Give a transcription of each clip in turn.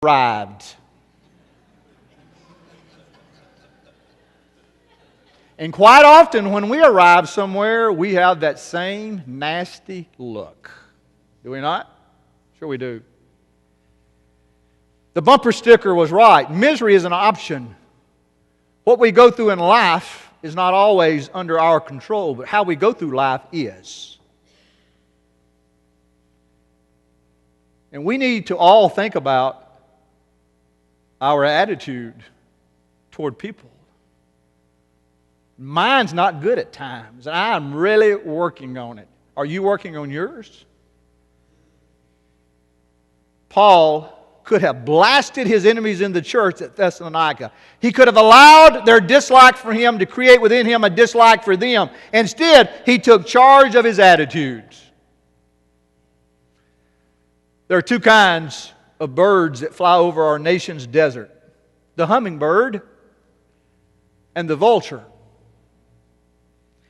arrived. And quite often when we arrive somewhere, we have that same nasty look. Do we not? Sure we do. The bumper sticker was right. Misery is an option. What we go through in life is not always under our control, but how we go through life is. And we need to all think about our attitude toward people. Mine's not good at times, and I'm really working on it. Are you working on yours? Paul could have blasted his enemies in the church at Thessalonica. He could have allowed their dislike for him to create within him a dislike for them. Instead, he took charge of his attitudes. There are two kinds of birds that fly over our nation's desert: the hummingbird and the vulture.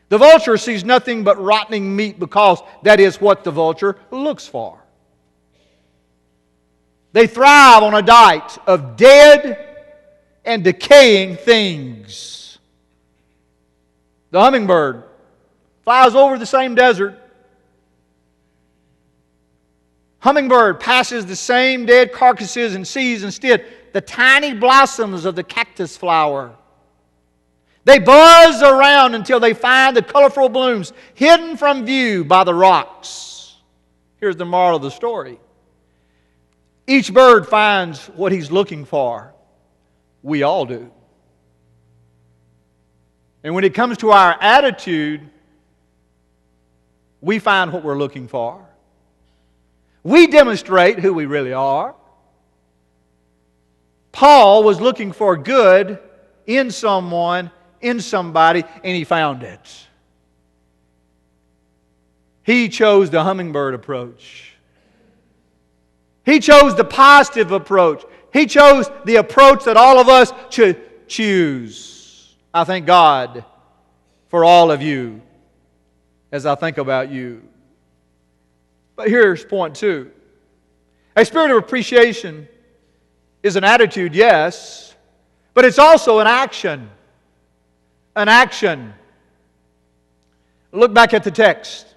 The vulture sees nothing but rotting meat because that is what the vulture looks for. They thrive on a diet of dead and decaying things. The hummingbird flies over the same desert. Hummingbird passes the same dead carcasses and sees instead the tiny blossoms of the cactus flower. They buzz around until they find the colorful blooms hidden from view by the rocks. Here's the moral of the story. Each bird finds what he's looking for. We all do. And when it comes to our attitude, we find what we're looking for. We demonstrate who we really are. Paul was looking for good in someone, in somebody, and he found it. He chose the hummingbird approach. He chose the positive approach. He chose the approach that all of us should choose. I thank God for all of you as I think about you. But here's point two. A spirit of appreciation is an attitude, yes, but it's also an action. An action. Look back at the text.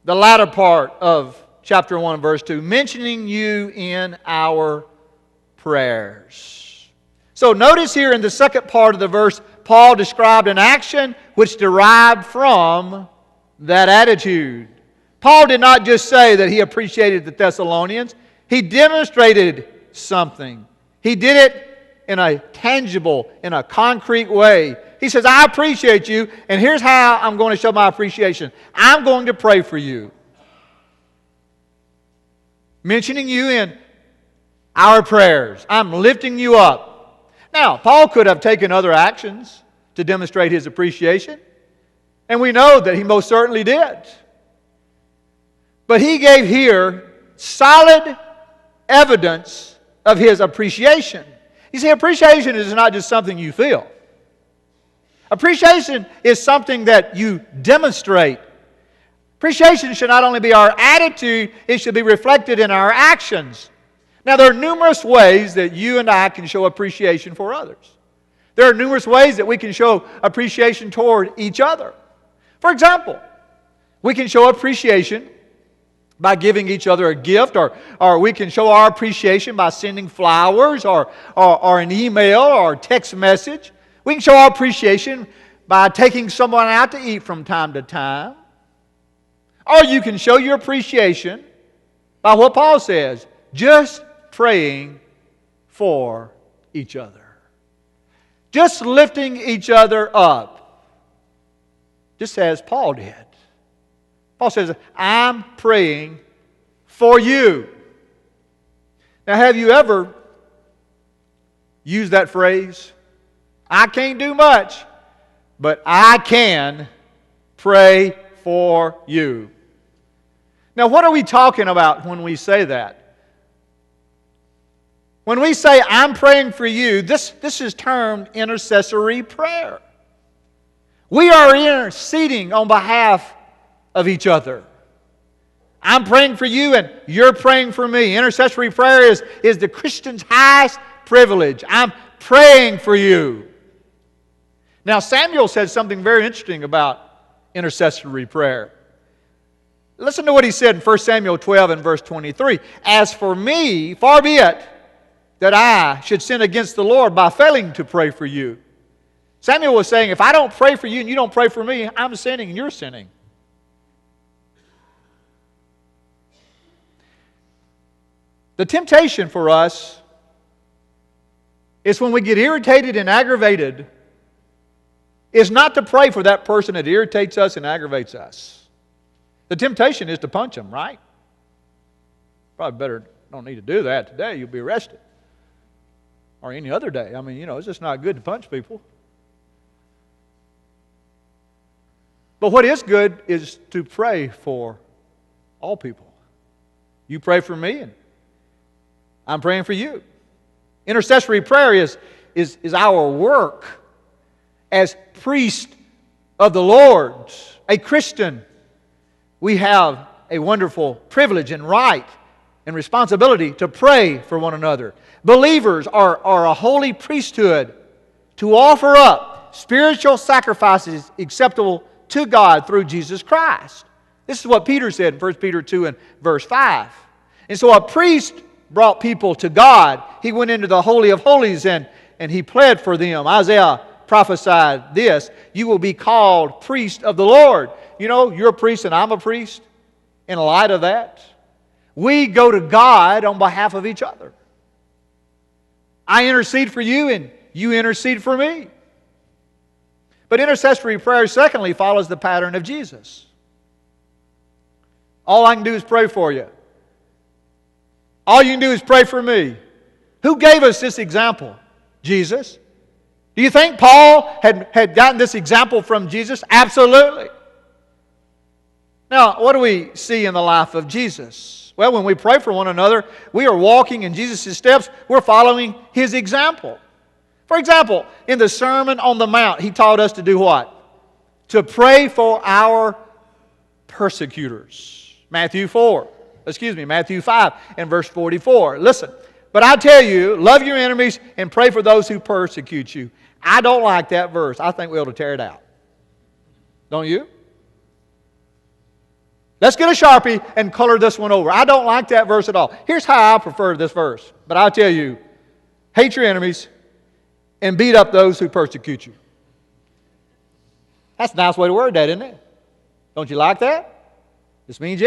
The latter part of chapter 1, verse 2. Mentioning you in our prayers. So notice here in the second part of the verse, Paul described an action which derived from that attitude. Paul did not just say that he appreciated the Thessalonians. He demonstrated something. He did it in a tangible, in a concrete way. He says, I appreciate you, and here's how I'm going to show my appreciation. I'm going to pray for you. Mentioning you in our prayers. I'm lifting you up. Now, Paul could have taken other actions to demonstrate his appreciation, and we know that he most certainly did. But he gave here solid evidence of his appreciation. You see, appreciation is not just something you feel. Appreciation is something that you demonstrate. Appreciation should not only be our attitude, it should be reflected in our actions. Now, there are numerous ways that you and I can show appreciation for others. There are numerous ways that we can show appreciation toward each other. For example, we can show appreciation by giving each other a gift, or we can show our appreciation by sending flowers or an email or a text message. We can show our appreciation by taking someone out to eat from time to time. Or you can show your appreciation by what Paul says, just praying for each other. Just lifting each other up. Just as Paul did. Paul says, I'm praying for you. Now, have you ever used that phrase? I can't do much, but I can pray for you. Now, what are we talking about when we say that? When we say, I'm praying for you, this is termed intercessory prayer. We are interceding on behalf of each other. I'm praying for you and you're praying for me. Intercessory prayer is the Christian's highest privilege. I'm praying for you. Now, Samuel said something very interesting about intercessory prayer. Listen to what he said in 1 Samuel 12 and verse 23. As for me, far be it that I should sin against the Lord by failing to pray for you. Samuel was saying, if I don't pray for you and you don't pray for me, I'm sinning and you're sinning. The temptation for us is when we get irritated and aggravated is not to pray for that person that irritates us and aggravates us. The temptation is to punch them, right? Probably better don't need to do that today. You'll be arrested. Or any other day. I mean, it's just not good to punch people. But what is good is to pray for all people. You pray for me and I'm praying for you. Intercessory prayer is our work as priest of the Lord. A Christian, we have a wonderful privilege and right and responsibility to pray for one another. Believers are a holy priesthood to offer up spiritual sacrifices acceptable to God through Jesus Christ. This is what Peter said in 1 Peter 2 and verse 5. And so a priest brought people to God. He went into the Holy of Holies and he pled for them. Isaiah prophesied this. You will be called priest of the Lord. You're a priest and I'm a priest. In light of that, we go to God on behalf of each other. I intercede for you and you intercede for me. But intercessory prayer, secondly, follows the pattern of Jesus. All I can do is pray for you. All you can do is pray for me. Who gave us this example? Jesus. Do you think Paul had gotten this example from Jesus? Absolutely. Now, what do we see in the life of Jesus? Well, when we pray for one another, we are walking in Jesus' steps. We're following His example. For example, in the Sermon on the Mount, He taught us to do what? To pray for our persecutors. Matthew 5 and verse 44. Listen, but I tell you, love your enemies and pray for those who persecute you. I don't like that verse. I think we ought to tear it out. Don't you? Let's get a Sharpie and color this one over. I don't like that verse at all. Here's how I prefer this verse. But I'll tell you, hate your enemies and beat up those who persecute you. That's a nice way to word that, isn't it? Don't you like that? This means